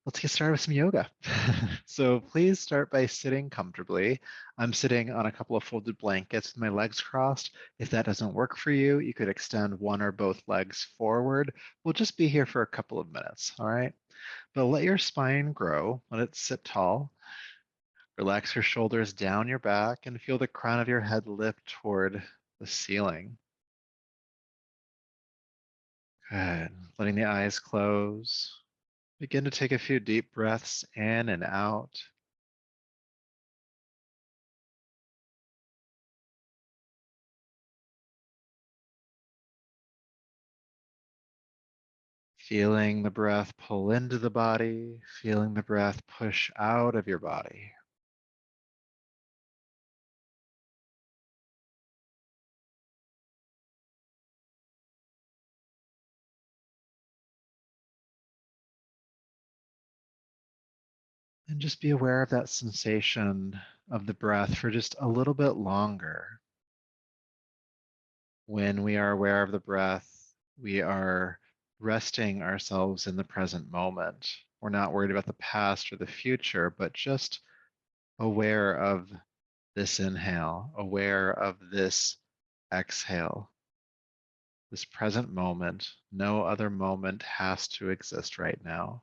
Let's get started with some yoga. So please start by sitting comfortably. I'm sitting on a couple of folded blankets with my legs crossed. If that doesn't work for you, you could extend one or both legs forward. We'll just be here for a couple of minutes, all right? But let your spine grow, let it sit tall. Relax your shoulders down your back and feel the crown of your head lift toward the ceiling. Good. Letting the eyes close. Begin to take a few deep breaths in and out. Feeling the breath pull into the body, feeling the breath push out of your body. And just be aware of that sensation of the breath for just a little bit longer. When we are aware of the breath, we are resting ourselves in the present moment. We're not worried about the past or the future, but just aware of this inhale, aware of this exhale, this present moment. No other moment has to exist right now.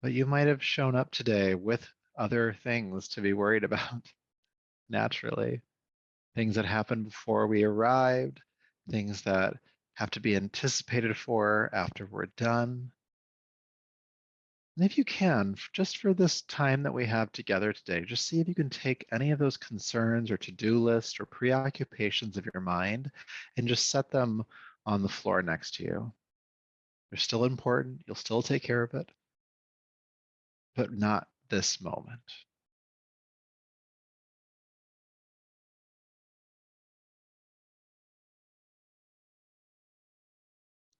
But you might have shown up today with other things to be worried about, naturally. Things that happened before we arrived, things that have to be anticipated for after we're done. And if you can, just for this time that we have together today, just see if you can take any of those concerns or to-do lists or preoccupations of your mind and just set them on the floor next to you. They're still important. You'll still take care of it, but not this moment.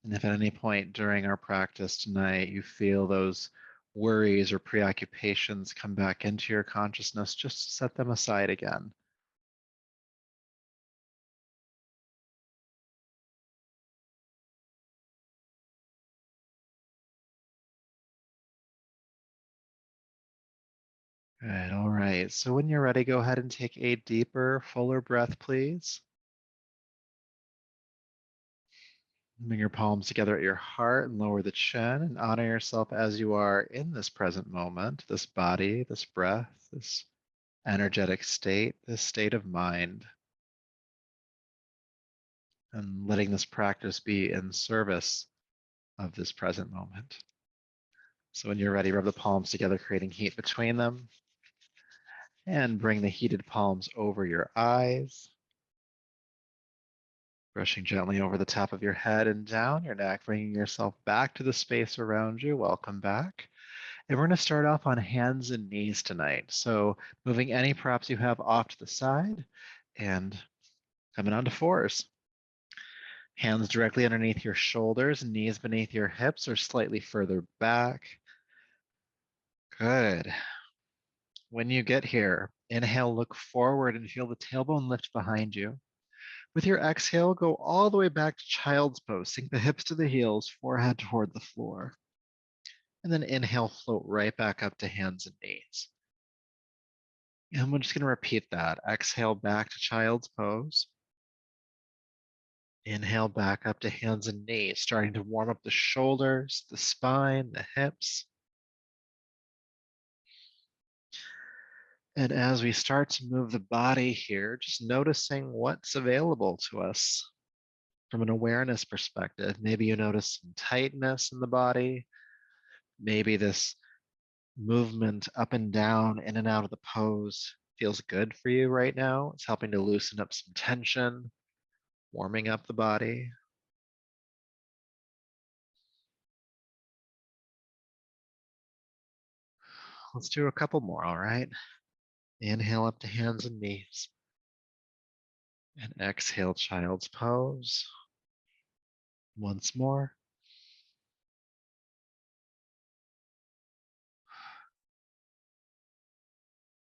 And if at any point during our practice tonight you feel those worries or preoccupations come back into your consciousness, just set them aside again. Good. All right. So when you're ready, go ahead and take a deeper, fuller breath, please. Bring your palms together at your heart and lower the chin and honor yourself as you are in this present moment, this body, this breath, this energetic state, this state of mind, and letting this practice be in service of this present moment. So when you're ready, rub the palms together, creating heat between them, and bring the heated palms over your eyes, brushing gently over the top of your head and down your neck, bringing yourself back to the space around you. Welcome back. And we're going to start off on hands and knees tonight. So moving any props you have off to the side and coming on to fours. Hands directly underneath your shoulders, knees beneath your hips or slightly further back. Good. When you get here, inhale, look forward and feel the tailbone lift behind you. With your exhale, go all the way back to child's pose. Sink the hips to the heels, forehead toward the floor. And then inhale, float right back up to hands and knees. And we're just going to repeat that. Exhale back to child's pose. Inhale back up to hands and knees, starting to warm up the shoulders, the spine, the hips. And as we start to move the body here, just noticing what's available to us from an awareness perspective. Maybe you notice some tightness in the body. Maybe this movement up and down, in and out of the pose feels good for you right now. It's helping to loosen up some tension, warming up the body. Let's do a couple more, all right? Inhale up to hands and knees. And exhale, child's pose. Once more.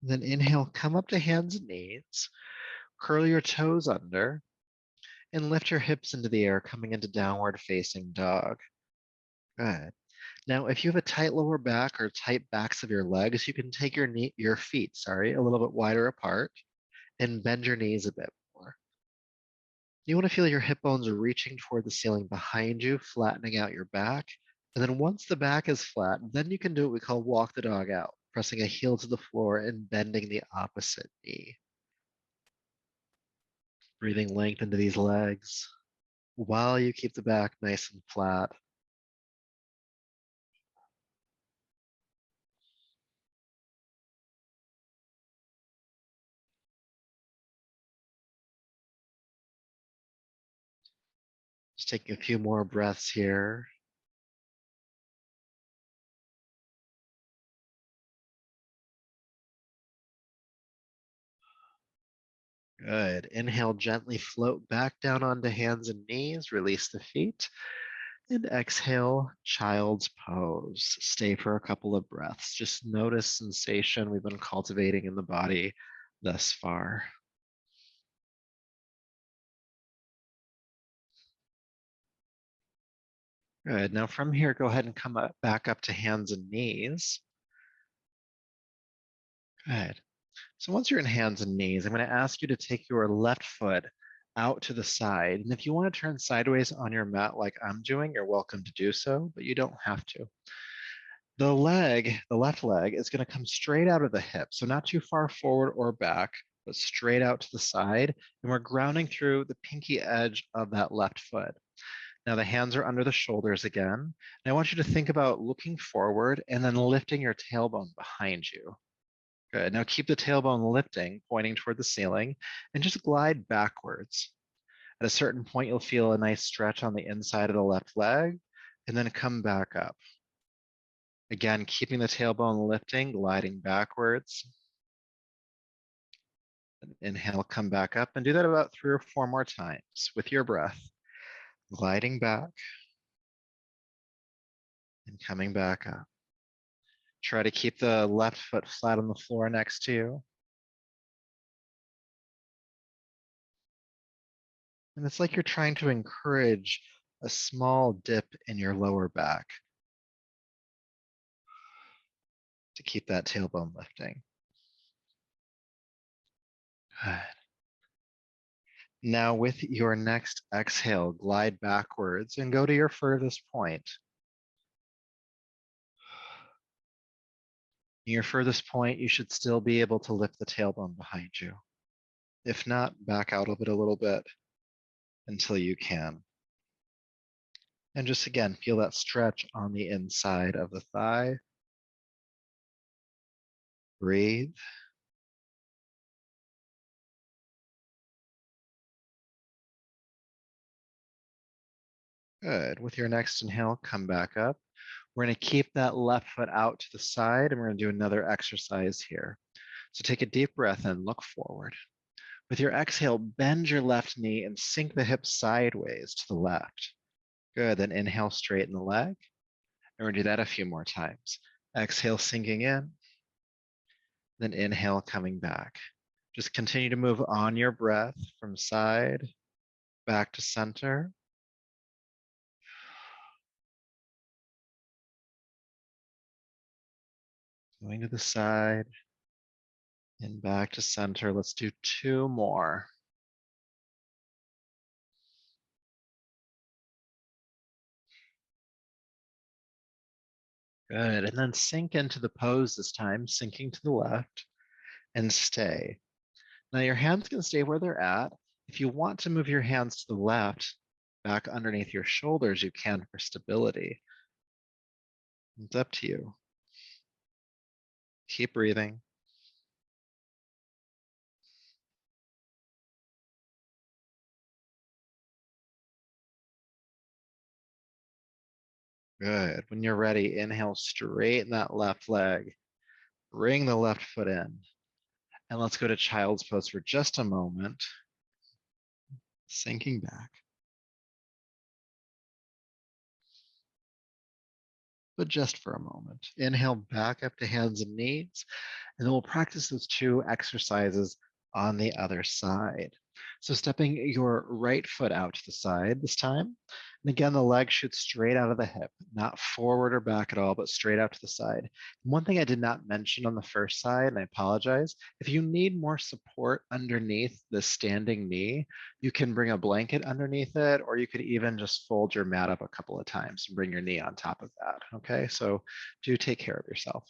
Then inhale, come up to hands and knees. Curl your toes under And lift your hips into the air, coming into downward facing dog. Good. Now, if you have a tight lower back or tight backs of your legs, you can take your feet, a little bit wider apart and bend your knees a bit more. You want to feel your hip bones reaching toward the ceiling behind you, flattening out your back. And then once the back is flat, then you can do what we call walk the dog out, pressing a heel to the floor and bending the opposite knee. Breathing length into these legs while you keep the back nice and flat. Just taking a few more breaths here. Good. Inhale, gently float back down onto hands and knees. Release the feet. And exhale, child's pose. Stay for a couple of breaths. Just notice sensation we've been cultivating in the body thus far. Good. Now from here, go ahead and come back up to hands and knees. Good. So once you're in hands and knees, I'm going to ask you to take your left foot out to the side. And if you want to turn sideways on your mat like I'm doing, you're welcome to do so, but you don't have to. The left leg, is going to come straight out of the hip. So not too far forward or back, but straight out to the side. And we're grounding through the pinky edge of that left foot. Now the hands are under the shoulders again. And I want you to think about looking forward and then lifting your tailbone behind you. Good. Now keep the tailbone lifting, pointing toward the ceiling, and just glide backwards. At a certain point, you'll feel a nice stretch on the inside of the left leg, and then come back up. Again, keeping the tailbone lifting, gliding backwards. Inhale, come back up, and do that about 3 or 4 more times with your breath. Gliding back and coming back up. Try to keep the left foot flat on the floor next to you. And it's like you're trying to encourage a small dip in your lower back to keep that tailbone lifting. Good. Now with your next exhale, glide backwards and go to your furthest point. Your furthest point, you should still be able to lift the tailbone behind you. If not, back out of it a little bit until you can. And just again, feel that stretch on the inside of the thigh. Breathe. Good. With your next inhale, come back up. We're going to keep that left foot out to the side, and we're going to do another exercise here. So take a deep breath and look forward. With your exhale, bend your left knee and sink the hip sideways to the left. Good. Then inhale, straighten the leg. And we're going to do that a few more times. Exhale, sinking in. Then inhale, coming back. Just continue to move on your breath from side back to center. Going to the side and back to center. Let's do 2 more. Good. And then sink into the pose this time, sinking to the left and stay. Now your hands can stay where they're at. If you want to move your hands to the left, back underneath your shoulders, you can for stability. It's up to you. Keep breathing. Good. When you're ready, inhale, straighten that left leg. Bring the left foot in. And let's go to child's pose for just a moment. Sinking back. But just for a moment. Inhale back up to hands and knees. And then we'll practice those 2 exercises on the other side. So stepping your right foot out to the side this time. And again, the leg shoots straight out of the hip, not forward or back at all, but straight out to the side. One thing I did not mention on the first side, and I apologize, if you need more support underneath the standing knee, you can bring a blanket underneath it, or you could even just fold your mat up a couple of times and bring your knee on top of that. Okay, so do take care of yourself.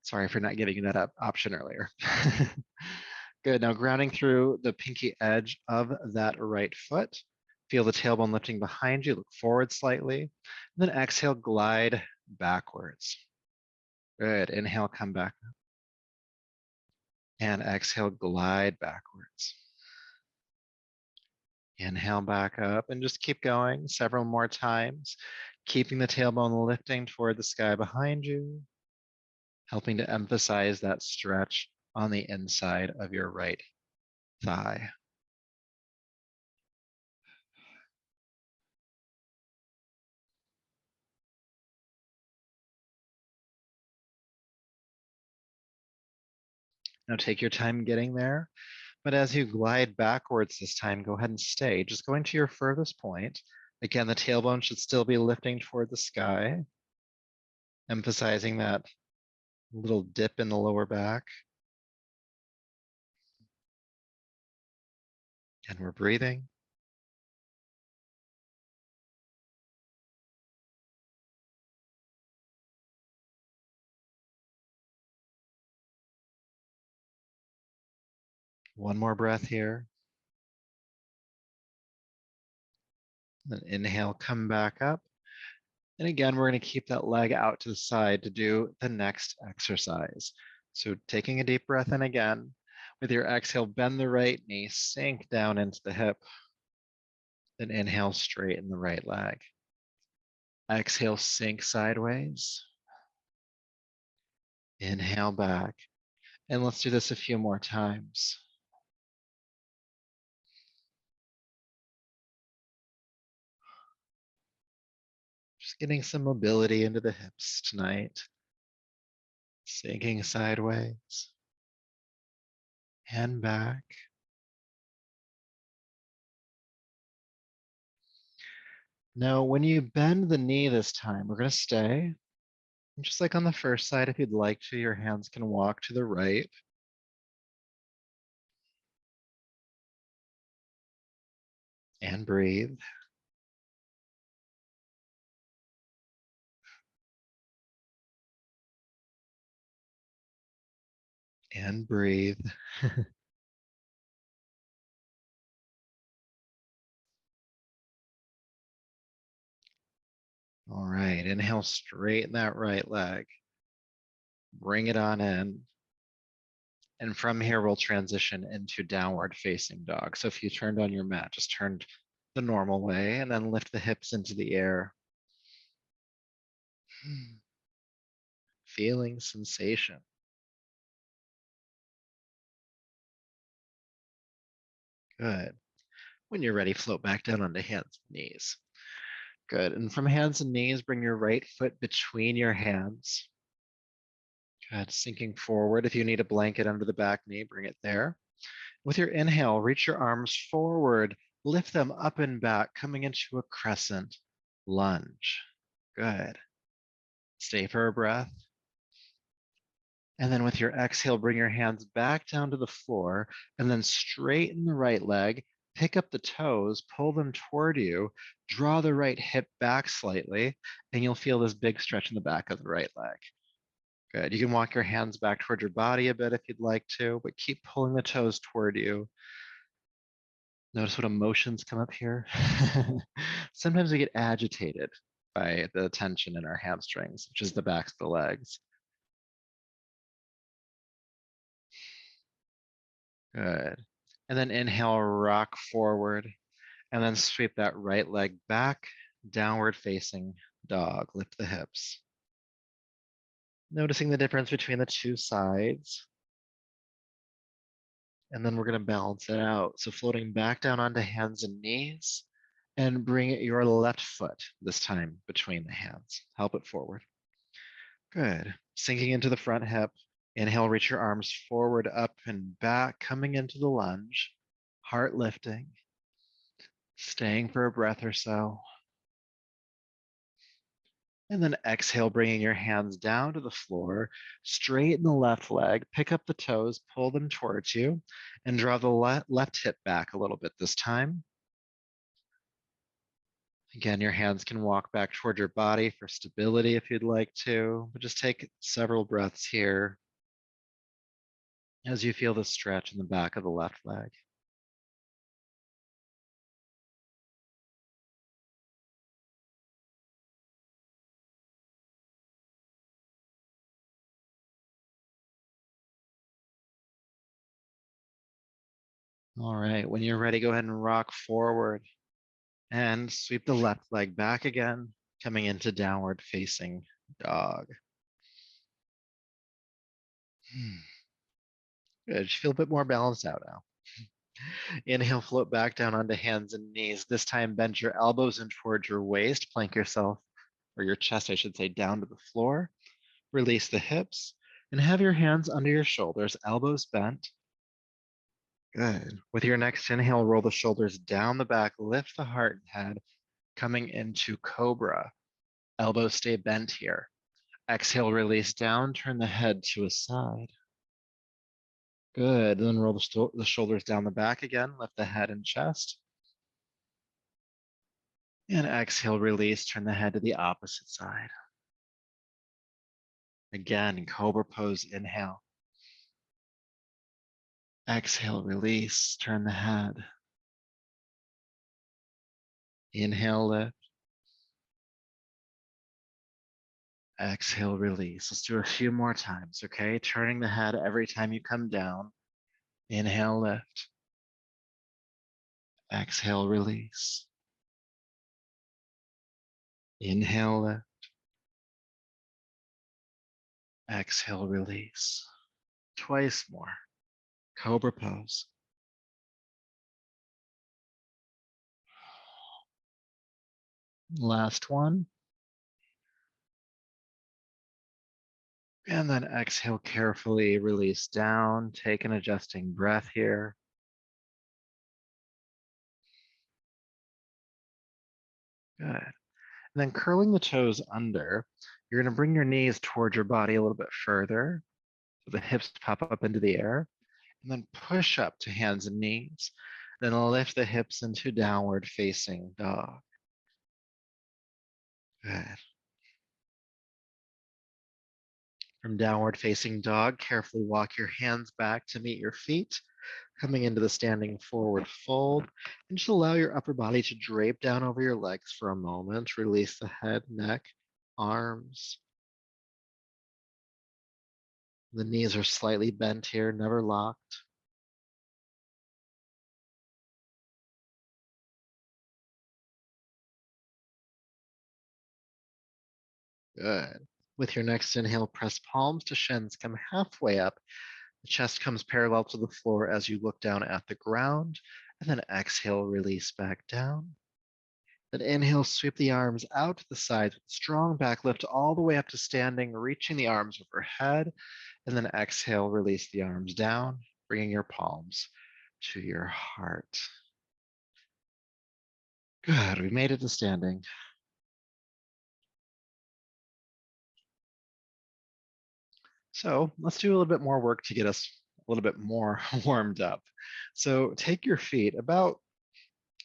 Sorry for not giving you that option earlier. Good. Now grounding through the pinky edge of that right foot. Feel the tailbone lifting behind you. Look forward slightly. And then exhale, glide backwards. Good. Inhale, come back. And exhale, glide backwards. Inhale back up and just keep going several more times, keeping the tailbone lifting toward the sky behind you, helping to emphasize that stretch on the inside of your right thigh. Now take your time getting there, but as you glide backwards this time, go ahead and stay. Just going to your furthest point. Again, the tailbone should still be lifting toward the sky, emphasizing that little dip in the lower back. And we're breathing. One more breath here. Then inhale, come back up. And again, we're going to keep that leg out to the side to do the next exercise. So taking a deep breath in again. With your exhale, bend the right knee, sink down into the hip. Then inhale, straighten the right leg. Exhale, sink sideways. Inhale back. And let's do this a few more times. Just getting some mobility into the hips tonight. Sinking sideways and back. Now, when you bend the knee this time, we're going to stay. And just like on the first side, if you'd like to, your hands can walk to the right. And breathe. And breathe. All right, inhale, straighten that right leg. Bring it on in. And from here, we'll transition into downward facing dog. So if you turned on your mat, just turn the normal way and then lift the hips into the air. Feeling sensation. Good. When you're ready, float back down onto hands and knees. Good. And from hands and knees, bring your right foot between your hands. Good. Sinking forward. If you need a blanket under the back knee, bring it there. With your inhale, reach your arms forward, lift them up and back, coming into a crescent lunge. Good. Stay for a breath. And then with your exhale, bring your hands back down to the floor and then straighten the right leg, pick up the toes, pull them toward you, draw the right hip back slightly, and you'll feel this big stretch in the back of the right leg. Good. You can walk your hands back toward your body a bit if you'd like to, but keep pulling the toes toward you. Notice what emotions come up here. Sometimes we get agitated by the tension in our hamstrings, which is the backs of the legs. Good. And then inhale, rock forward, and then sweep that right leg back, downward facing dog. Lift the hips. Noticing the difference between the two sides. And then we're going to balance it out. So floating back down onto hands and knees, and bring your left foot this time between the hands. Help it forward. Good. Sinking into the front hip. Inhale, reach your arms forward, up and back, coming into the lunge. heart lifting, staying for a breath or so. And then exhale, bringing your hands down to the floor, straighten the left leg, pick up the toes, pull them towards you, and draw the left hip back a little bit this time. Again, your hands can walk back toward your body for stability if you'd like to, but just take several breaths here as you feel the stretch in the back of the left leg. All right, when you're ready, go ahead and rock forward and sweep the left leg back again, coming into downward facing dog. Good, you feel a bit more balanced out now. Inhale, float back down onto hands and knees. This time, bend your elbows in towards your waist, plank yourself, or your chest, I should say, down to the floor. Release the hips and have your hands under your shoulders, elbows bent. Good. With your next inhale, roll the shoulders down the back, lift the heart and head, coming into cobra. Elbows stay bent here. Exhale, release down, turn the head to a side. Good. Then roll the shoulders down the back again, lift the head and chest. And exhale, release, turn the head to the opposite side. Again, cobra pose, inhale. Exhale, release, turn the head. Inhale, lift. Exhale, release. Let's do a few more times, okay? Turning the head every time you come down. Inhale, lift. Exhale, release. Inhale, lift. Exhale, release. Twice more. Cobra pose. Last one. And then exhale carefully, release down. Take an adjusting breath here. Good. And then curling the toes under, you're going to bring your knees towards your body a little bit further. So the hips pop up into the air. And then push up to hands and knees. Then lift the hips into downward facing dog. Good. From downward facing dog, carefully walk your hands back to meet your feet, coming into the standing forward fold. And just allow your upper body to drape down over your legs for a moment. Release the head, neck, arms. The knees are slightly bent here, never locked. Good. With your next inhale, press palms to shins, come halfway up. The chest comes parallel to the floor as you look down at the ground, and then exhale, release back down. Then inhale, sweep the arms out to the sides with strong back lift all the way up to standing, reaching the arms overhead, and then exhale, release the arms down, bringing your palms to your heart. Good, we made it to standing. So let's do a little bit more work to get us a little bit more warmed up. So take your feet about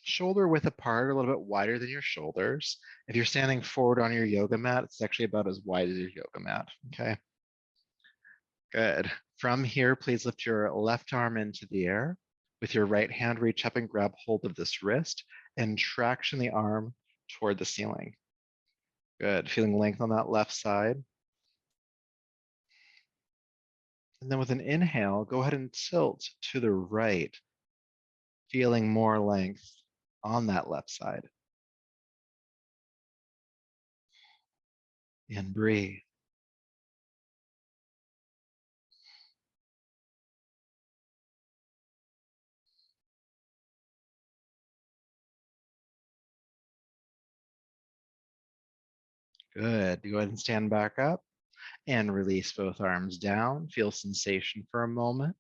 shoulder width apart, a little bit wider than your shoulders. If you're standing forward on your yoga mat, it's actually about as wide as your yoga mat, okay? Good. From here, please lift your left arm into the air. With your right hand, reach up and grab hold of this wrist and traction the arm toward the ceiling. Good. Feeling length on that left side. And then with an inhale, go ahead and tilt to the right, feeling more length on that left side. And breathe. Good. Go ahead and stand back up and release both arms down. Feel sensation for a moment.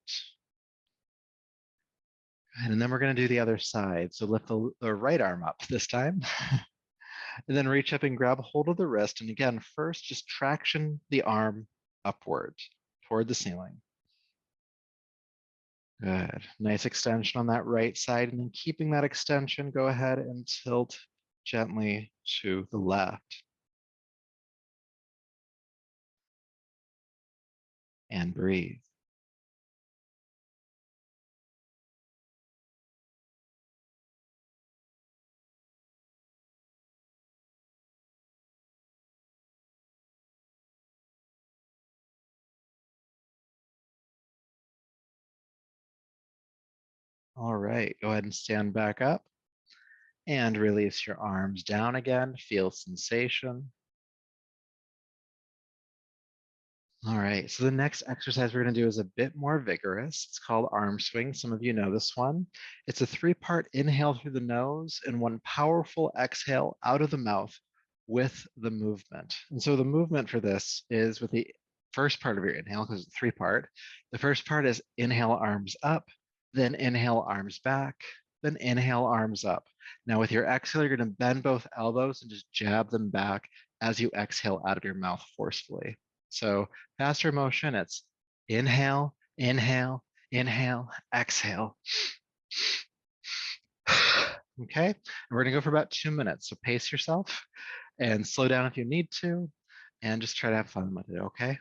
And then we're going to do the other side. So lift the right arm up this time. And then reach up and grab hold of the wrist. And again, first, just traction the arm upward toward the ceiling. Good. Nice extension on that right side. And then keeping that extension, go ahead and tilt gently to the left. And breathe. All right, go ahead and stand back up and release your arms down again. Feel sensation. All right, so the next exercise we're going to do is a bit more vigorous. It's called arm swing. Some of you know this one. It's a 3-part inhale through the nose and 1 powerful exhale out of the mouth with the movement. And so the movement for this is with the first part of your inhale, because it's 3-part. The first part is inhale, arms up, then inhale, arms back, then inhale, arms up. Now with your exhale, you're going to bend both elbows and just jab them back as you exhale out of your mouth forcefully. So faster motion, it's inhale, inhale, inhale, exhale. Okay, and we're gonna go for about 2 minutes. So pace yourself and slow down if you need to, and just try to have fun with it, okay?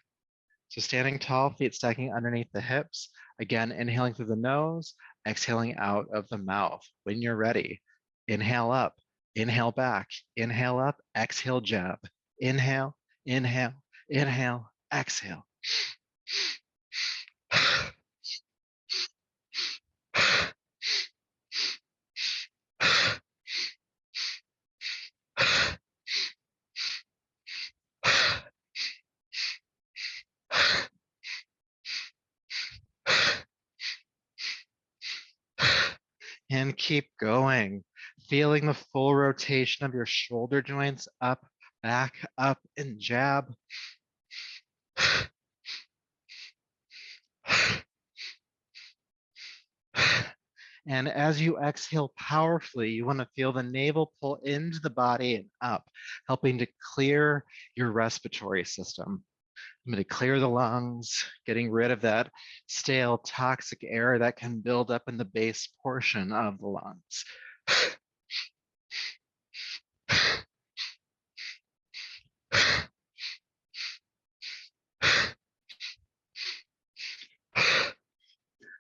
So standing tall, feet stacking underneath the hips. Again, inhaling through the nose, exhaling out of the mouth. When you're ready, inhale up, inhale back, inhale up, exhale, jab. Inhale, inhale, inhale, exhale. And keep going, feeling the full rotation of your shoulder joints up, back, up, and jab. And as you exhale powerfully, you want to feel the navel pull into the body and up, helping to clear your respiratory system. I'm going to clear the lungs, getting rid of that stale, toxic air that can build up in the base portion of the lungs.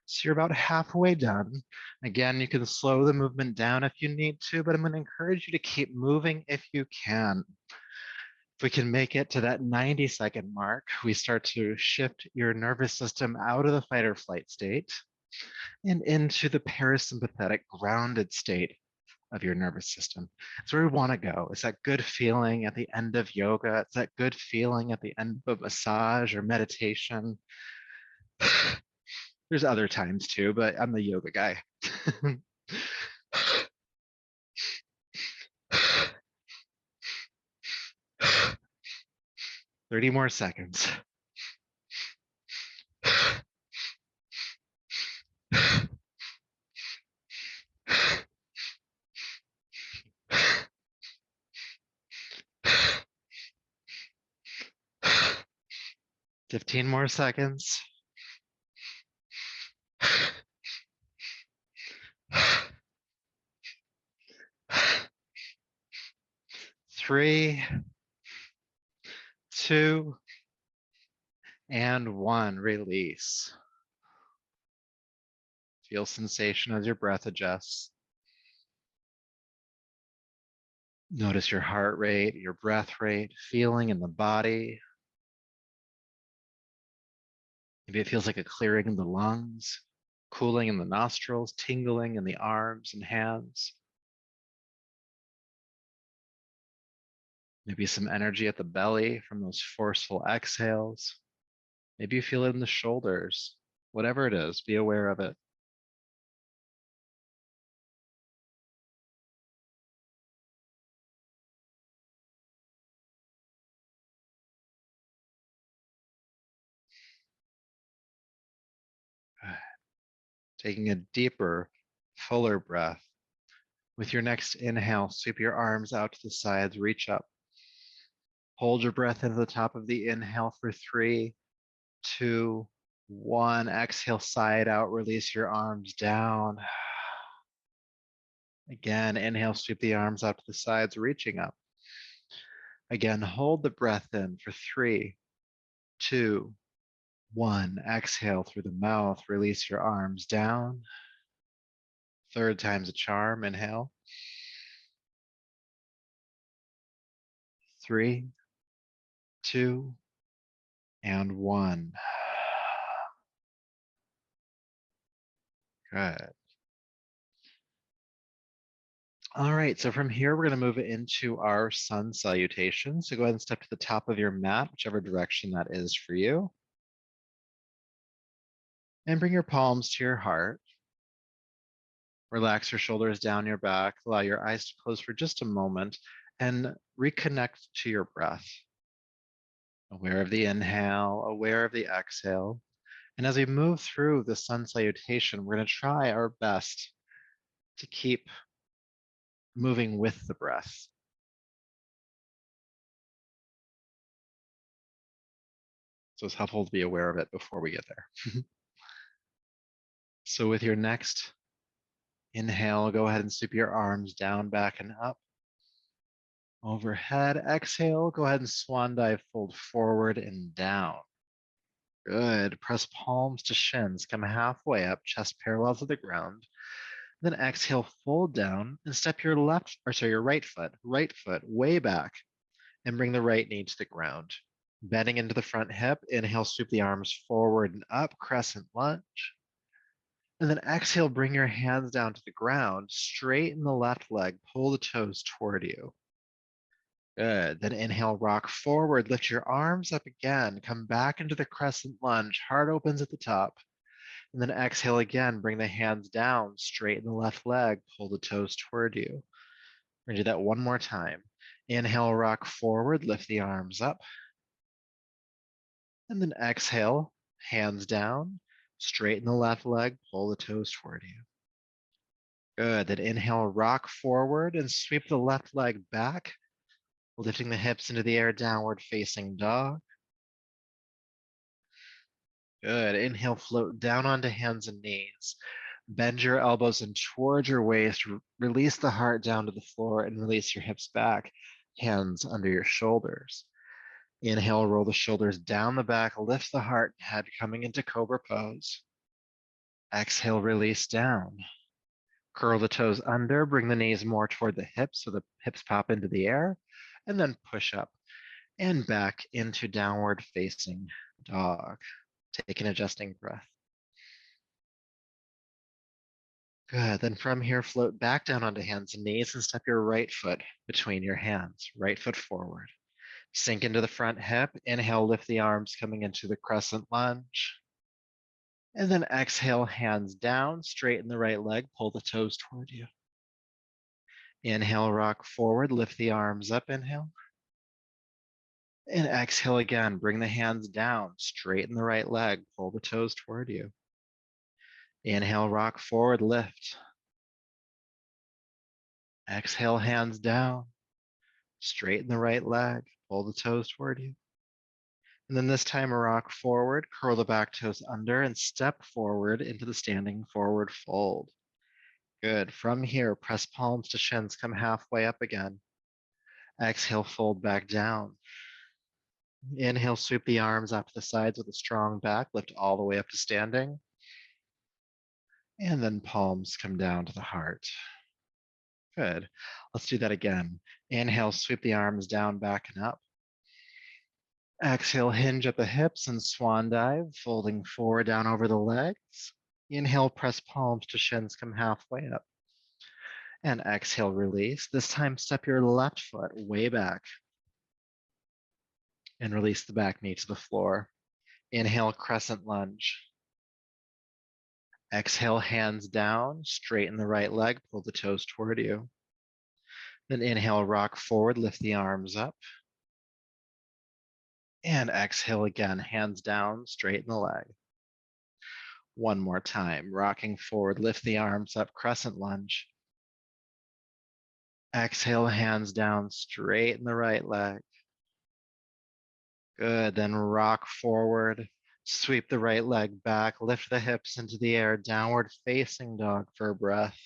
So you're about halfway done. Again, you can slow the movement down if you need to, but I'm going to encourage you to keep moving if you can. If we can make it to that 90-second mark, we start to shift your nervous system out of the fight or flight state and into the parasympathetic grounded state of your nervous system. It's where we want to go. It's that good feeling at the end of yoga. It's that good feeling at the end of a massage or meditation. There's other times too, but I'm the yoga guy. 30 more seconds. 15 more seconds. 3, 2, and 1. Release. Feel sensation as your breath adjusts. Notice your heart rate, your breath rate, feeling in the body. Maybe it feels like a clearing in the lungs, cooling in the nostrils, tingling in the arms and hands. Maybe some energy at the belly from those forceful exhales. Maybe you feel it in the shoulders. Whatever it is, be aware of it. Taking a deeper fuller breath. With your next inhale, sweep your arms out to the sides, reach up. Hold your breath into the top of the inhale for 3, 2, 1. Exhale, side out, release your arms down. Again, inhale, sweep the arms out to the sides, reaching up. Again, hold the breath in for 3, 2, 1. Exhale through the mouth, release your arms down. Third time's a charm, inhale. 3, 2, and 1. Good. All right, so from here, we're going to move into our sun salutation. So go ahead and step to the top of your mat, whichever direction that is for you. And bring your palms to your heart. Relax your shoulders down your back. Allow your eyes to close for just a moment and reconnect to your breath. Aware of the inhale, aware of the exhale. And as we move through the sun salutation, we're going to try our best to keep moving with the breath. So it's helpful to be aware of it before we get there. So with your next inhale, go ahead and sweep your arms down, back, and up. Overhead, exhale, go ahead and swan dive, fold forward and down. Good. Press palms to shins, come halfway up, chest parallel to the ground. Then exhale, fold down and step your your right foot way back and bring the right knee to the ground. Bending into the front hip, inhale, sweep the arms forward and up, crescent lunge. And then exhale, bring your hands down to the ground, straighten the left leg, pull the toes toward you. Good. Then inhale, rock forward, lift your arms up again, come back into the crescent lunge, heart opens at the top. And then exhale again, bring the hands down, straighten the left leg, pull the toes toward you. We're gonna do that one more time. Inhale, rock forward, lift the arms up. And then exhale, hands down, straighten the left leg, pull the toes toward you. Good. Then inhale, rock forward and sweep the left leg back, lifting the hips into the air, downward facing dog. Good. Inhale, float down onto hands and knees. Bend your elbows in towards your waist. Release the heart down to the floor and release your hips back, hands under your shoulders. Inhale, roll the shoulders down the back, lift the heart and head coming into cobra pose. Exhale, release down. Curl the toes under, bring the knees more toward the hips so the hips pop into the air, and then push up and back into downward facing dog. Take an adjusting breath. Good. Then from here, float back down onto hands and knees and step your right foot between your hands, right foot forward. Sink into the front hip. Inhale, lift the arms coming into the crescent lunge. And then exhale, hands down, straighten the right leg, pull the toes toward you. Inhale, rock forward, lift the arms up, inhale. And exhale again, bring the hands down, straighten the right leg, pull the toes toward you. Inhale, rock forward, lift. Exhale, hands down, straighten the right leg, pull the toes toward you. And then this time, rock forward, curl the back toes under, and step forward into the standing forward fold. Good. From here, press palms to shins, come halfway up again. Exhale, fold back down. Inhale, sweep the arms out to the sides with a strong back, lift all the way up to standing. And then palms come down to the heart. Good. Let's do that again. Inhale, sweep the arms down, back, and up. Exhale, hinge at the hips and swan dive, folding forward down over the legs. Inhale, press palms to shins, come halfway up. And exhale, release. This time, step your left foot way back and release the back knee to the floor. Inhale, crescent lunge. Exhale, hands down, straighten the right leg, pull the toes toward you. Then inhale, rock forward, lift the arms up. And exhale again, hands down, straighten the leg. One more time, rocking forward, lift the arms up, crescent lunge. Exhale, hands down, straighten the right leg. Good, then rock forward, sweep the right leg back, lift the hips into the air, downward facing dog for a breath.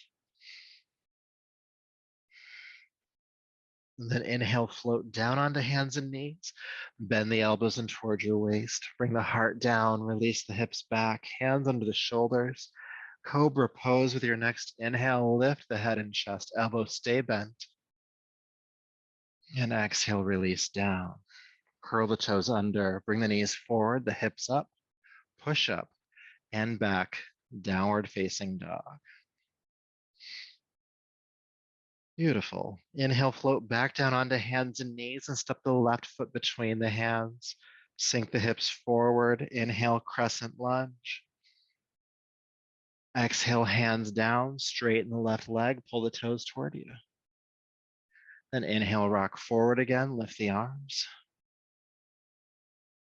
And then inhale, float down onto hands and knees. Bend the elbows in towards your waist. Bring the heart down, release the hips back, hands under the shoulders. Cobra pose with your next inhale, lift the head and chest, elbows stay bent. And exhale, release down. Curl the toes under, bring the knees forward, the hips up, push up and back, downward facing dog. Beautiful. Inhale, float back down onto hands and knees and step the left foot between the hands. Sink the hips forward. Inhale, crescent lunge. Exhale, hands down, straighten the left leg, pull the toes toward you. Then inhale, rock forward again, lift the arms.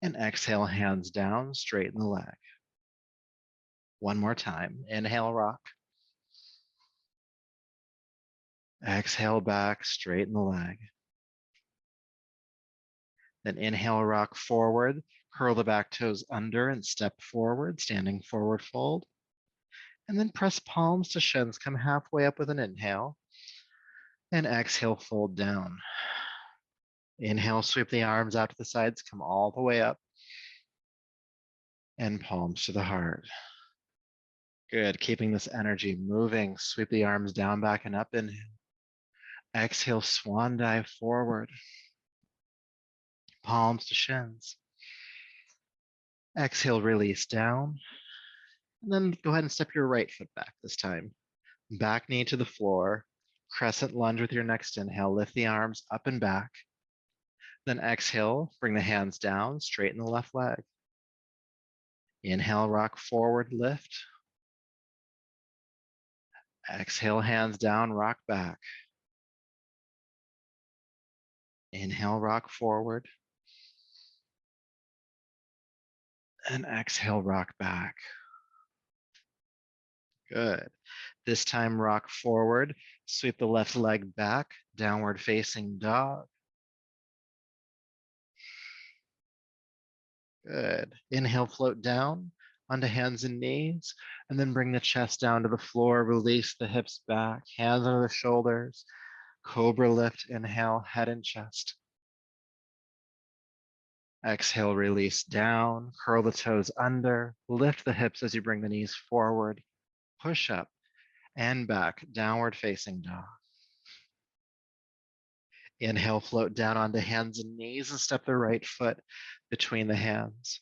And exhale, hands down, straighten the leg. One more time. Inhale, rock. Exhale back, straighten the leg. Then inhale, rock forward, curl the back toes under and step forward, standing forward fold. And then press palms to shins, come halfway up with an inhale. And exhale, fold down. Inhale, sweep the arms out to the sides, come all the way up. And palms to the heart. Good, keeping this energy moving. Sweep the arms down, back and up. Inhale. Exhale, swan dive forward. Palms to shins. Exhale, release down. And then go ahead and step your right foot back this time. Back knee to the floor. Crescent lunge with your next inhale. Lift the arms up and back. Then exhale, bring the hands down, straighten the left leg. Inhale, rock forward, lift. Exhale, hands down, rock back. Inhale, rock forward. And exhale, rock back. Good. This time, rock forward, sweep the left leg back, downward facing dog. Good. Inhale, float down onto hands and knees, and then bring the chest down to the floor. Release the hips back, hands under the shoulders. Cobra lift, inhale, head and chest. Exhale, release down, curl the toes under, lift the hips as you bring the knees forward, push up and back, downward facing dog. Inhale, float down onto hands and knees and step the right foot between the hands.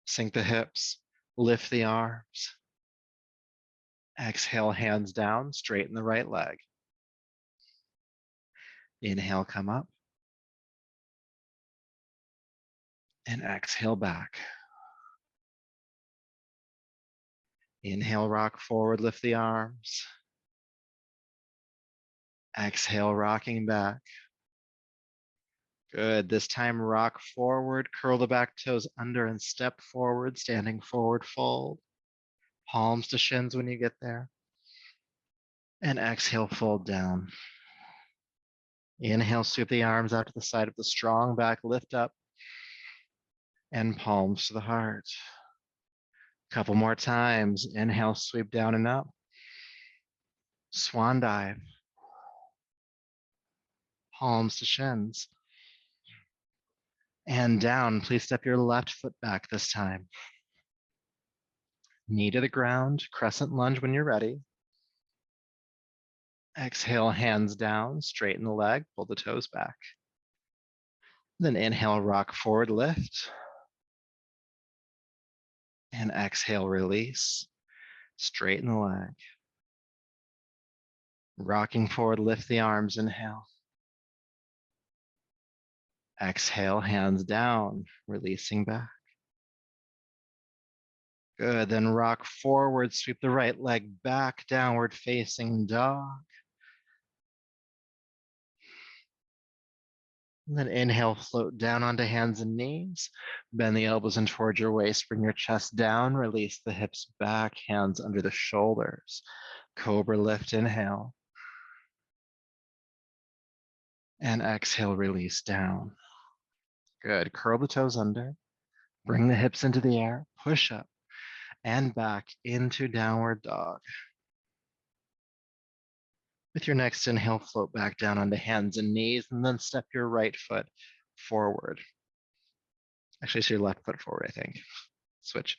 Sink the hips, lift the arms. Exhale, hands down, straighten the right leg. Inhale, come up. And exhale back. Inhale, rock forward, lift the arms. Exhale, rocking back. Good. This time, rock forward, curl the back toes under and step forward, standing forward fold. Palms to shins when you get there. And exhale, fold down. Inhale, sweep the arms out to the side of the strong back, lift up. And palms to the heart. Couple more times. Inhale, sweep down and up. Swan dive. Palms to shins. And down. Please step your left foot back this time. Knee to the ground. Crescent lunge when you're ready. Exhale, hands down. Straighten the leg. Pull the toes back. Then inhale, rock forward, lift. And exhale, release. Straighten the leg. Rocking forward, lift the arms, inhale. Exhale, hands down, releasing back. Good, then rock forward, sweep the right leg back, downward facing dog. And then inhale, float down onto hands and knees. Bend the elbows in towards your waist. Bring your chest down. Release the hips back, hands under the shoulders. Cobra lift, inhale. And exhale, release down. Good. Curl the toes under. Bring the hips into the air. Push up and back into downward dog. With your next inhale, float back down onto hands and knees, and then step your right foot forward. Actually, it's your left foot forward, I think. Switch.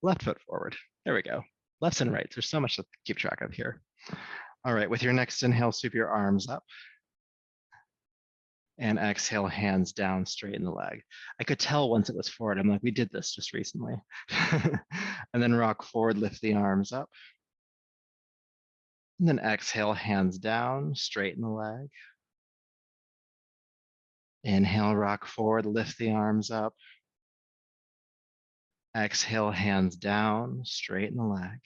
Left foot forward. There we go. Lefts and rights. There's so much to keep track of here. All right, with your next inhale, sweep your arms up. And exhale, hands down, straighten the leg. I could tell once it was forward. I'm like, we did this just recently. And then rock forward, lift the arms up. And then exhale, hands down, straighten the leg. Inhale, rock forward, lift the arms up. Exhale, hands down, straighten the leg.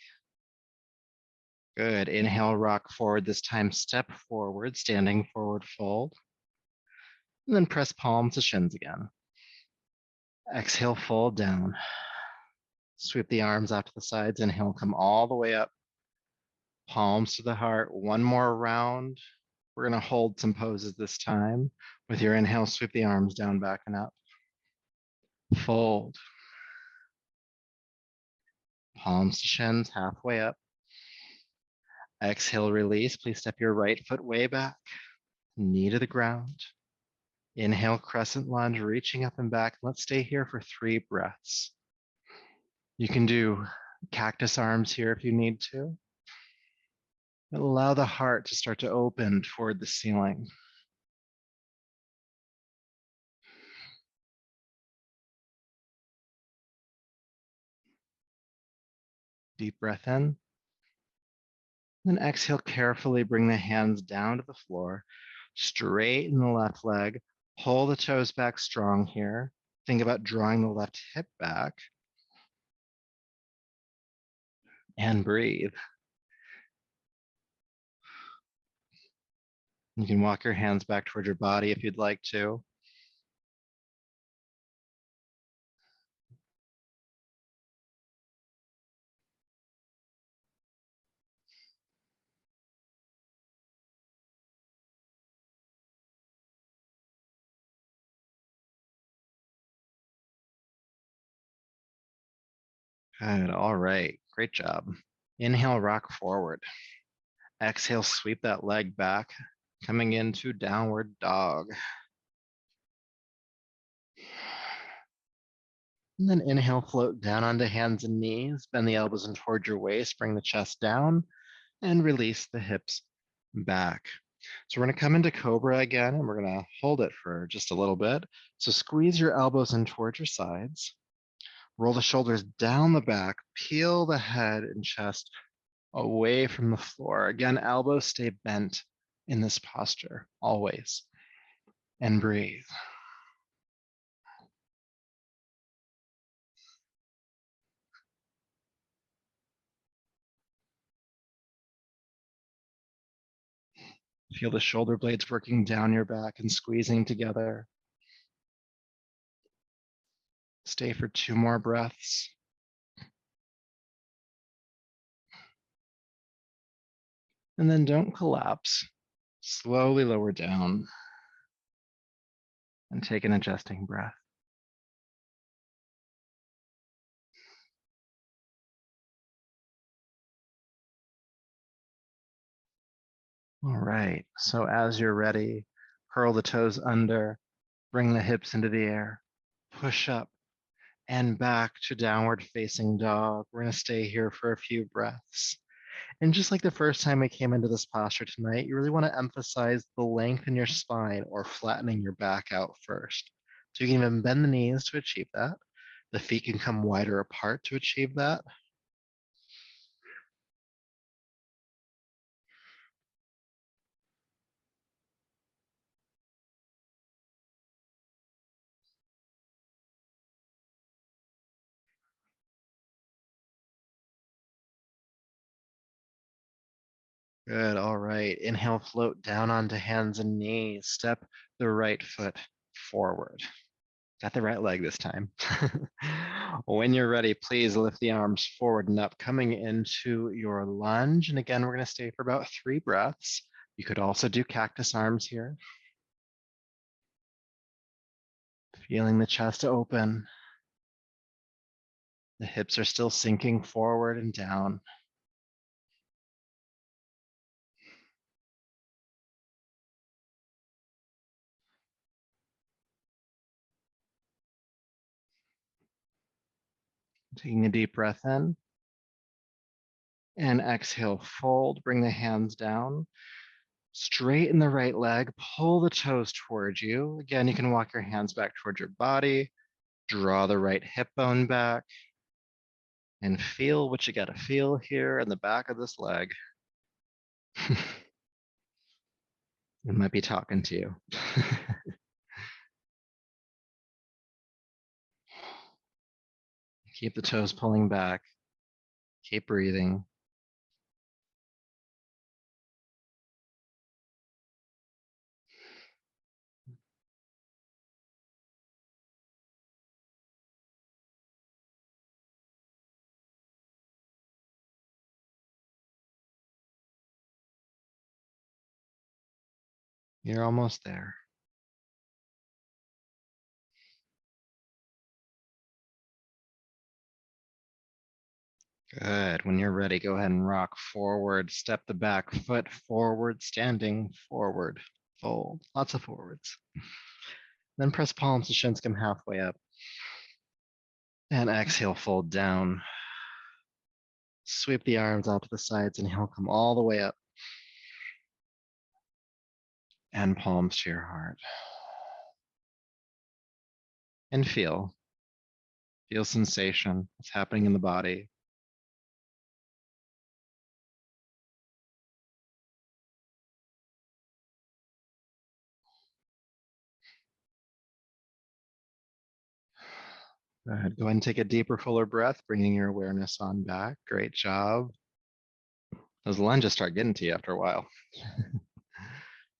Good. Inhale, rock forward. This time, step forward, standing forward fold. And then press palms to shins again. Exhale, fold down. Sweep the arms out to the sides. Inhale, come all the way up. Palms to the heart. One more round. We're going to hold some poses this time. With your inhale, sweep the arms down, back and up. Fold. Palms to shins, halfway up. Exhale, release. Please step your right foot way back. Knee to the ground. Inhale, crescent lunge, reaching up and back. Let's stay here for 3 breaths. You can do cactus arms here if you need to. But allow the heart to start to open toward the ceiling. Deep breath in. Then exhale, carefully bring the hands down to the floor. Straighten the left leg. Pull the toes back strong here. Think about drawing the left hip back. And breathe. You can walk your hands back toward your body if you'd like to. Good. All right. Great job. Inhale, rock forward. Exhale, sweep that leg back, coming into downward dog. And then inhale, float down onto hands and knees. Bend the elbows in toward your waist. Bring the chest down and release the hips back. So we're going to come into Cobra again, and we're going to hold it for just a little bit. So squeeze your elbows in towards your sides. Roll the shoulders down the back. Peel the head and chest away from the floor. Again, elbows stay bent in this posture, always. And breathe. Feel the shoulder blades working down your back and squeezing together. Stay for 2 more breaths. And then don't collapse. Slowly lower down and take an adjusting breath. All right, so as you're ready, curl the toes under, bring the hips into the air, push up and back to downward facing dog. We're gonna stay here for a few breaths. And just like the first time we came into this posture tonight, you really wanna emphasize the length in your spine or flattening your back out first. So you can even bend the knees to achieve that. The feet can come wider apart to achieve that. Good. All right. Inhale, float down onto hands and knees. Step the right foot forward. Got the right leg this time. When you're ready, please lift the arms forward and up, coming into your lunge. And again, we're going to stay for about 3 breaths. You could also do cactus arms here. Feeling the chest open. The hips are still sinking forward and down. Taking a deep breath in. And exhale, fold, bring the hands down. Straighten the right leg, pull the toes towards you. Again, you can walk your hands back towards your body, draw the right hip bone back, and feel what you got to feel here in the back of this leg. It might be talking to you. Keep the toes pulling back. Keep breathing. You're almost there. Good. When you're ready, go ahead and rock forward. Step the back foot forward, standing forward. Fold. Lots of forwards. Then press palms to shins, come halfway up. And exhale, fold down. Sweep the arms out to the sides. Inhale, come all the way up. And palms to your heart. And feel. Feel sensation. What's happening in the body. Go ahead. Go ahead and take a deeper, fuller breath, bringing your awareness on back. Great job. Those lunges start getting to you after a while.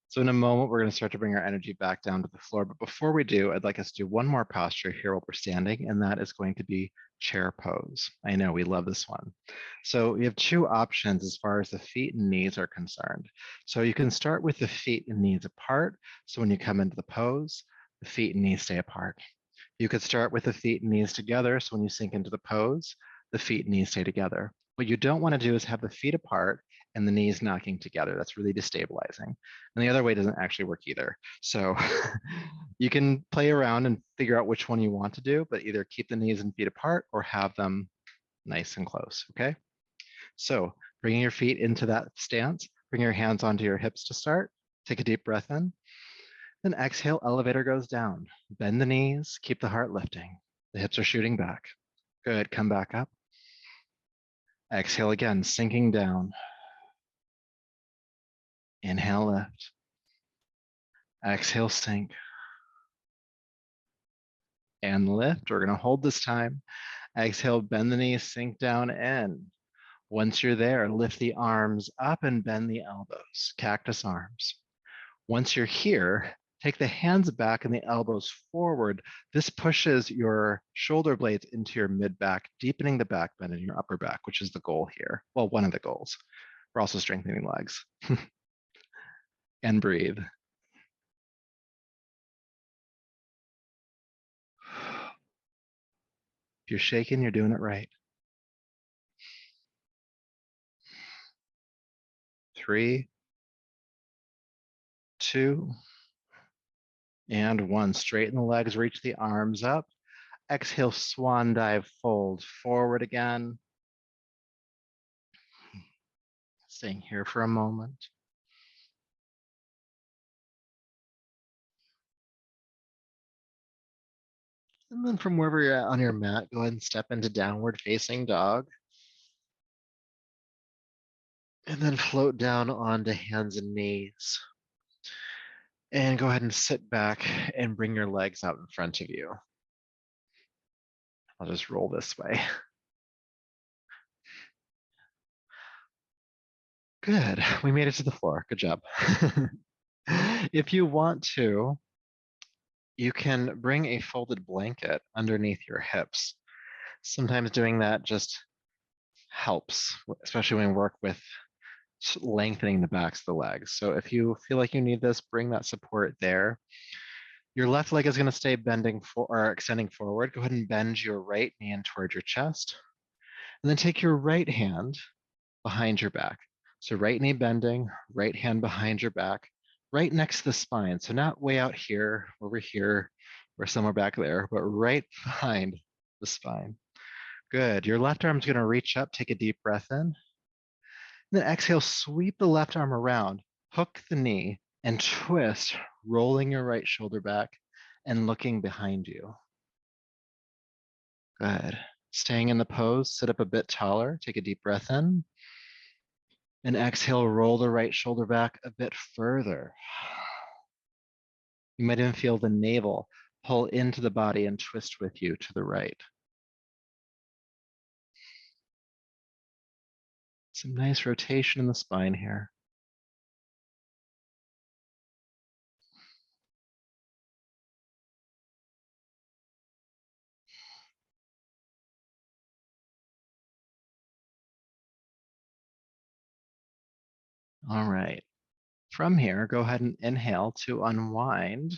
So in a moment, we're going to start to bring our energy back down to the floor. But before we do, I'd like us to do one more posture here while we're standing, and that is going to be chair pose. I know we love this one. So we have 2 options as far as the feet and knees are concerned. So you can start with the feet and knees apart. So when you come into the pose, the feet and knees stay apart. You could start with the feet and knees together. So when you sink into the pose, the feet and knees stay together. What you don't want to do is have the feet apart and the knees knocking together. That's really destabilizing. And the other way doesn't actually work either. So you can play around and figure out which one you want to do, but either keep the knees and feet apart or have them nice and close, okay? So bringing your feet into that stance, bring your hands onto your hips to start. Take a deep breath in. Then exhale, elevator goes down. Bend the knees, keep the heart lifting. The hips are shooting back. Good, come back up. Exhale again, sinking down. Inhale, lift. Exhale, sink. And lift. We're gonna hold this time. Exhale, bend the knees, sink down in. Once you're there, lift the arms up and bend the elbows, cactus arms. Once you're here, take the hands back and the elbows forward. This pushes your shoulder blades into your mid back, deepening the back bend in your upper back, which is the goal here. Well, one of the goals. We're also strengthening legs. And breathe. If you're shaking, you're doing it right. 3, 2, and 1. Straighten the legs, reach the arms up. Exhale, swan dive, fold forward again. Staying here for a moment. And then from wherever you're at on your mat, go ahead and step into downward facing dog. And then float down onto hands and knees. And go ahead and sit back and bring your legs out in front of you. I'll just roll this way. Good. We made it to the floor. Good job. If you want to, you can bring a folded blanket underneath your hips. Sometimes doing that just helps, especially when we work with lengthening the backs of the legs. So if you feel like you need this, bring that support there. Your left leg is going to stay bending or extending forward. Go ahead and bend your right knee in toward your chest. And then take your right hand behind your back. So right knee bending, right hand behind your back, right next to the spine. So not way out here, or somewhere back there, but right behind the spine. Good. Your left arm's going to reach up, take a deep breath in. And then exhale, sweep the left arm around, hook the knee, and twist, rolling your right shoulder back and looking behind you. Good. Staying in the pose, sit up a bit taller, take a deep breath in. And exhale, roll the right shoulder back a bit further. You might even feel the navel pull into the body and twist with you to the right. Some nice rotation in the spine here. All right. From here, go ahead and inhale to unwind.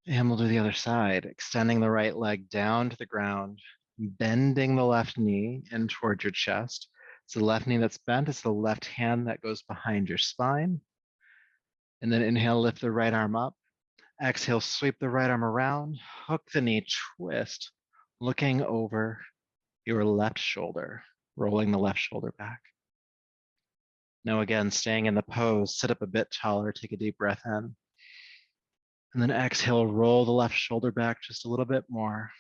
And we'll do the other side, extending the right leg down to the ground, bending the left knee in towards your chest. It's the left knee that's bent. It's the left hand that goes behind your spine. And then inhale, lift the right arm up. Exhale, sweep the right arm around, hook the knee, twist, looking over your left shoulder, rolling the left shoulder back. Now again, staying in the pose, sit up a bit taller, take a deep breath in. And then exhale, roll the left shoulder back just a little bit more.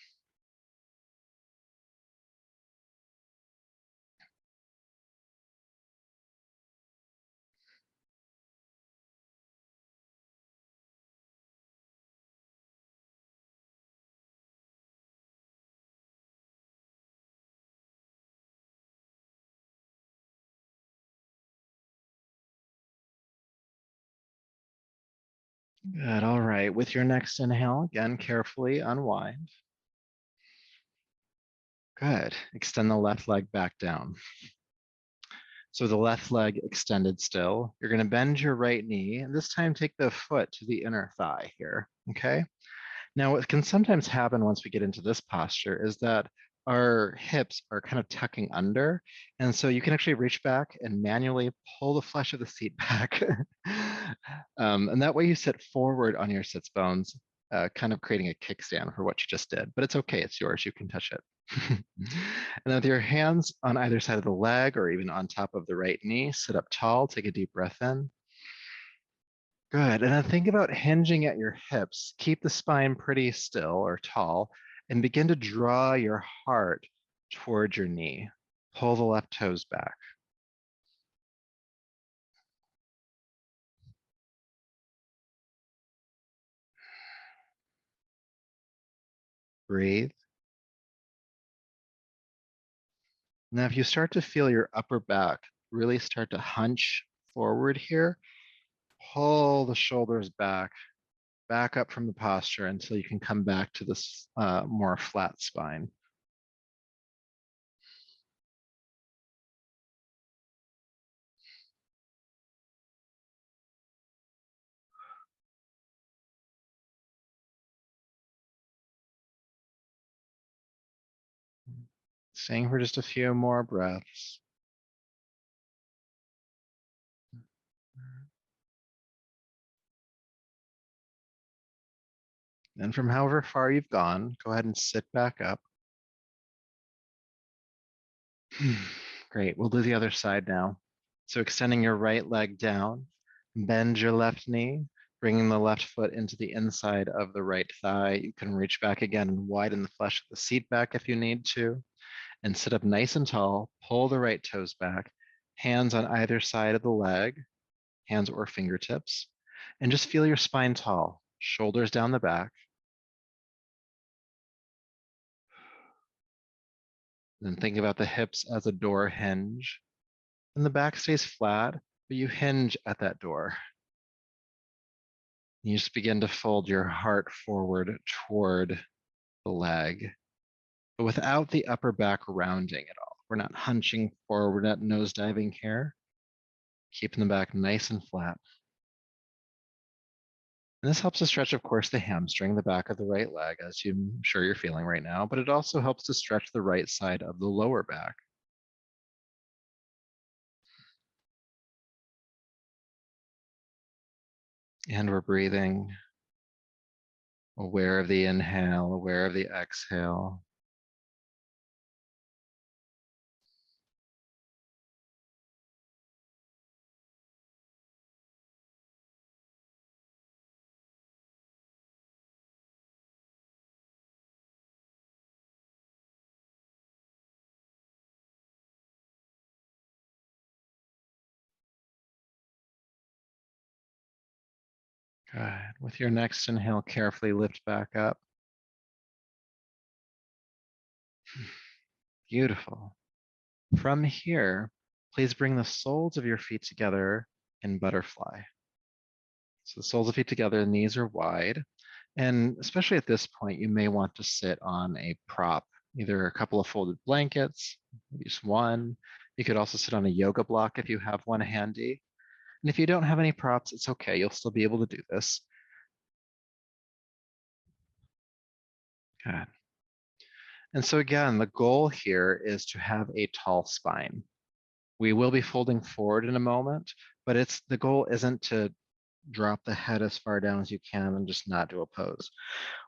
Good, all right. With your next inhale, again, carefully unwind. Good, extend the left leg back down. So the left leg extended still. You're gonna bend your right knee, and this time take the foot to the inner thigh here, okay? Now, what can sometimes happen once we get into this posture is that our hips are kind of tucking under. And so you can actually reach back and manually pull the flesh of the seat back. And that way you sit forward on your sits bones, kind of creating a kickstand for what you just did. But it's okay, it's yours, you can touch it. And then with your hands on either side of the leg or even on top of the right knee, sit up tall, take a deep breath in. Good. And then think about hinging at your hips. Keep the spine pretty still or tall and begin to draw your heart towards your knee. Pull the left toes back. Breathe. Now, if you start to feel your upper back really start to hunch forward here, pull the shoulders back up from the posture until you can come back to this more flat spine. Staying for just a few more breaths. And from however far you've gone, go ahead and sit back up. Great, we'll do the other side now. So extending your right leg down, bend your left knee, bringing the left foot into the inside of the right thigh. You can reach back again and widen the flesh of the seat back if you need to, and sit up nice and tall, pull the right toes back, hands on either side of the leg, hands or fingertips, and just feel your spine tall, shoulders down the back. Then think about the hips as a door hinge. And the back stays flat, but you hinge at that door. You just begin to fold your heart forward toward the leg, but without the upper back rounding at all. We're not hunching forward, we're not nosediving here, keeping the back nice and flat. And this helps to stretch, of course, the hamstring, the back of the right leg, as I'm sure you're feeling right now, but it also helps to stretch the right side of the lower back. And we're breathing, aware of the inhale, aware of the exhale. Good. With your next inhale, carefully lift back up. Beautiful. From here, please bring the soles of your feet together in butterfly. So the soles of feet together, the knees are wide. And especially at this point, you may want to sit on a prop, either a couple of folded blankets, maybe just one. You could also sit on a yoga block if you have one handy. And if you don't have any props, it's okay. You'll still be able to do this. Good. And so again, the goal here is to have a tall spine. We will be folding forward in a moment, but the goal isn't to drop the head as far down as you can and just not do a pose.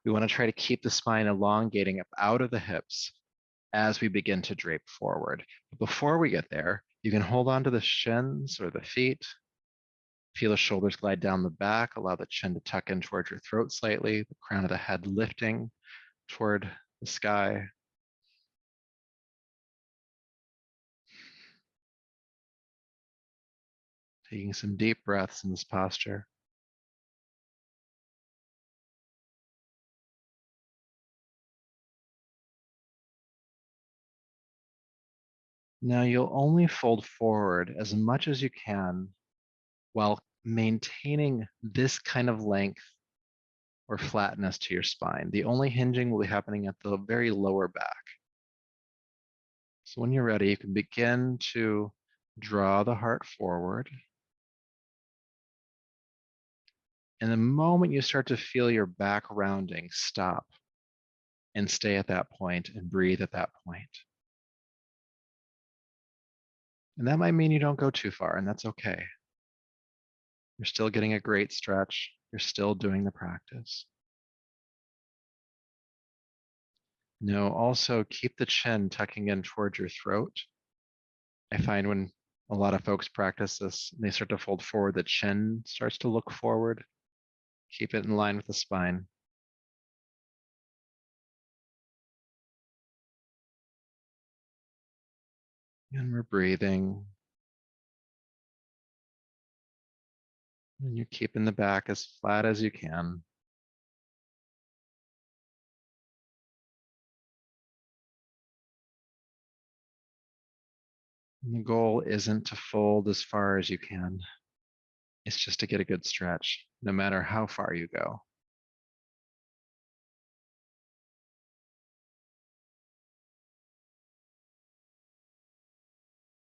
We want to try to keep the spine elongating up out of the hips as we begin to drape forward. But before we get there, you can hold on to the shins or the feet. Feel the shoulders glide down the back. Allow the chin to tuck in towards your throat slightly, the crown of the head lifting toward the sky. Taking some deep breaths in this posture. Now you'll only fold forward as much as you can while maintaining this kind of length or flatness to your spine. The only hinging will be happening at the very lower back. So when you're ready, you can begin to draw the heart forward. And the moment you start to feel your back rounding, stop and stay at that point and breathe at that point. And that might mean you don't go too far, and that's okay. You're still getting a great stretch. You're still doing the practice. No, also keep the chin tucking in towards your throat. I find when a lot of folks practice this, and they start to fold forward, the chin starts to look forward. Keep it in line with the spine. And we're breathing. And you're keeping the back as flat as you can. And the goal isn't to fold as far as you can. It's just to get a good stretch, no matter how far you go.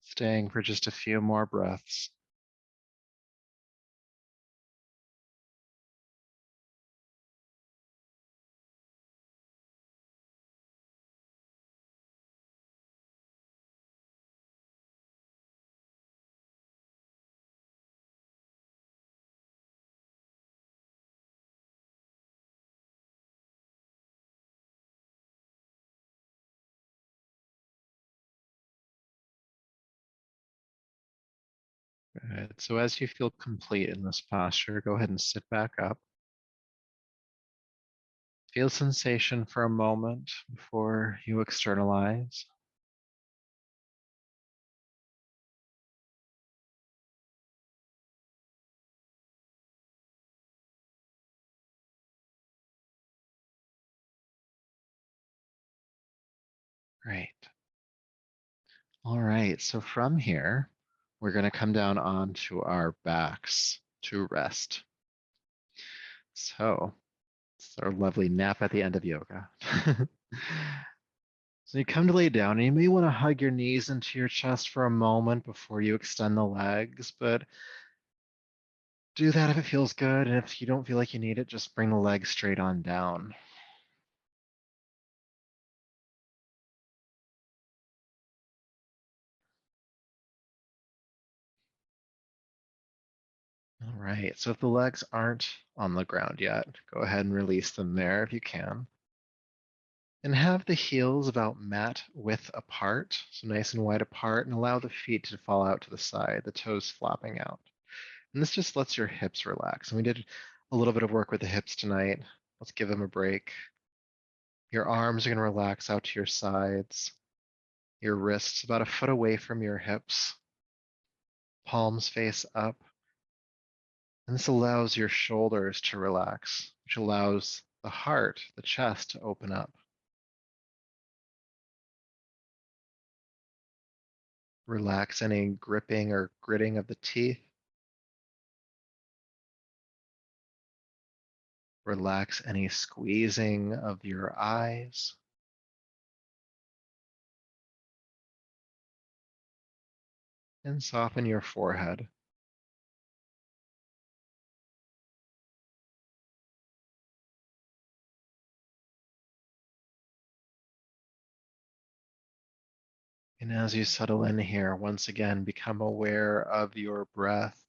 Staying for just a few more breaths. Good. So as you feel complete in this posture, go ahead and sit back up. Feel sensation for a moment before you externalize. Great. All right. So from here, we're going to come down onto our backs to rest. So it's our lovely nap at the end of yoga. So you come to lay down, and you may want to hug your knees into your chest for a moment before you extend the legs, but do that if it feels good. And if you don't feel like you need it, just bring the legs straight on down. All right, so if the legs aren't on the ground yet, go ahead and release them there if you can. And have the heels about mat width apart, so nice and wide apart, and allow the feet to fall out to the side, the toes flopping out. And this just lets your hips relax. And we did a little bit of work with the hips tonight. Let's give them a break. Your arms are going to relax out to your sides, your wrists about a foot away from your hips, palms face up. And this allows your shoulders to relax, which allows the heart, the chest to open up. Relax any gripping or gritting of the teeth. Relax any squeezing of your eyes. And soften your forehead. And as you settle in here, once again, become aware of your breath.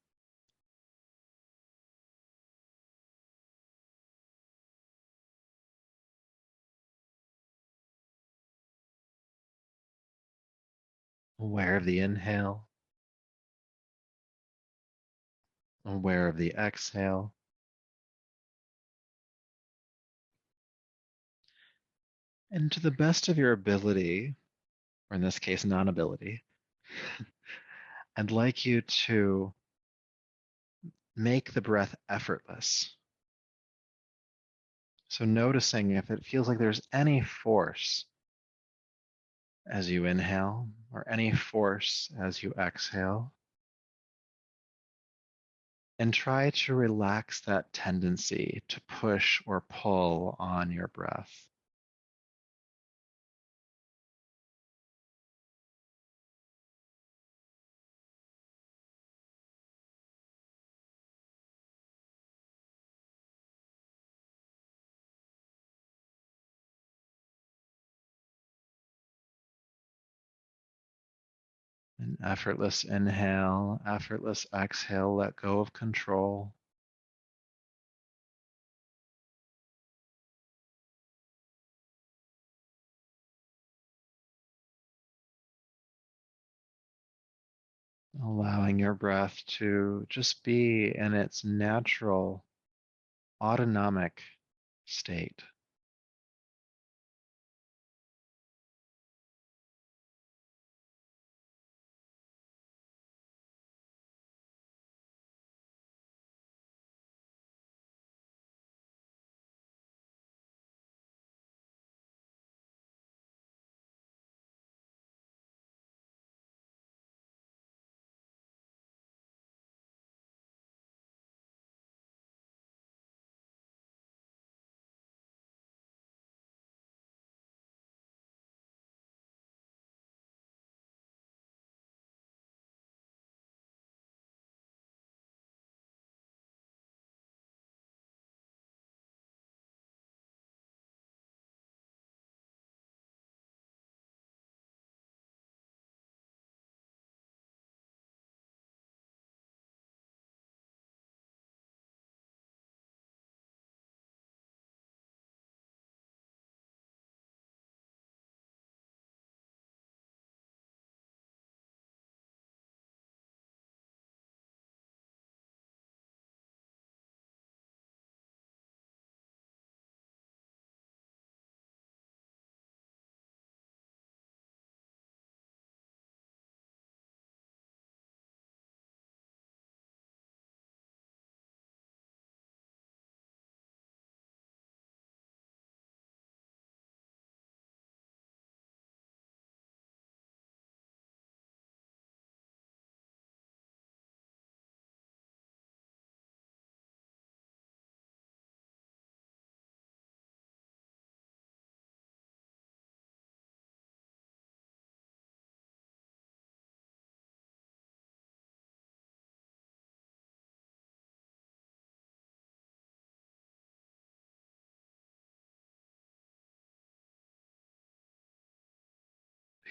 Aware of the inhale. Aware of the exhale. And to the best of your ability, or in this case, non-ability, I'd like you to make the breath effortless. So noticing if it feels like there's any force as you inhale or any force as you exhale. And try to relax that tendency to push or pull on your breath. An effortless inhale, effortless exhale, let go of control. Allowing your breath to just be in its natural, autonomic state.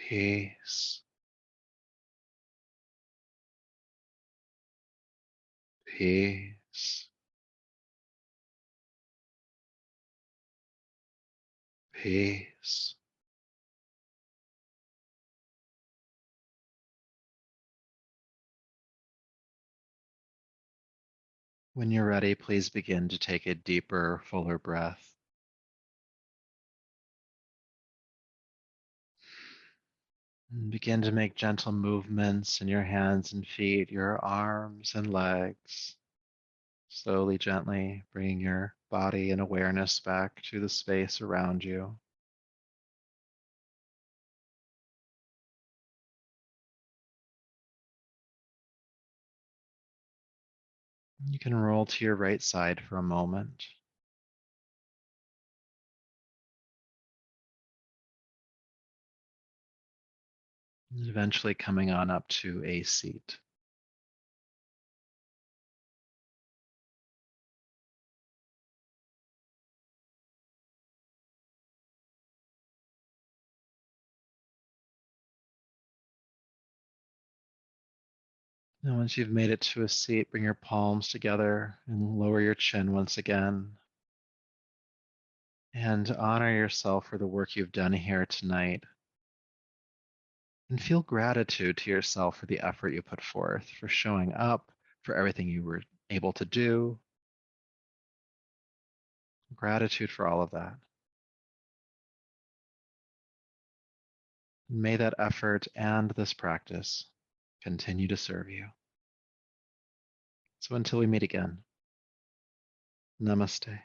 peace, peace, peace. When you're ready, please begin to take a deeper, fuller breath. And begin to make gentle movements in your hands and feet, your arms and legs. Slowly, gently bringing your body and awareness back to the space around you. You can roll to your right side for a moment, and eventually coming on up to a seat. And once you've made it to a seat, bring your palms together and lower your chin once again. And honor yourself for the work you've done here tonight. And feel gratitude to yourself for the effort you put forth, for showing up, for everything you were able to do. Gratitude for all of that. May that effort and this practice continue to serve you. So until we meet again, namaste.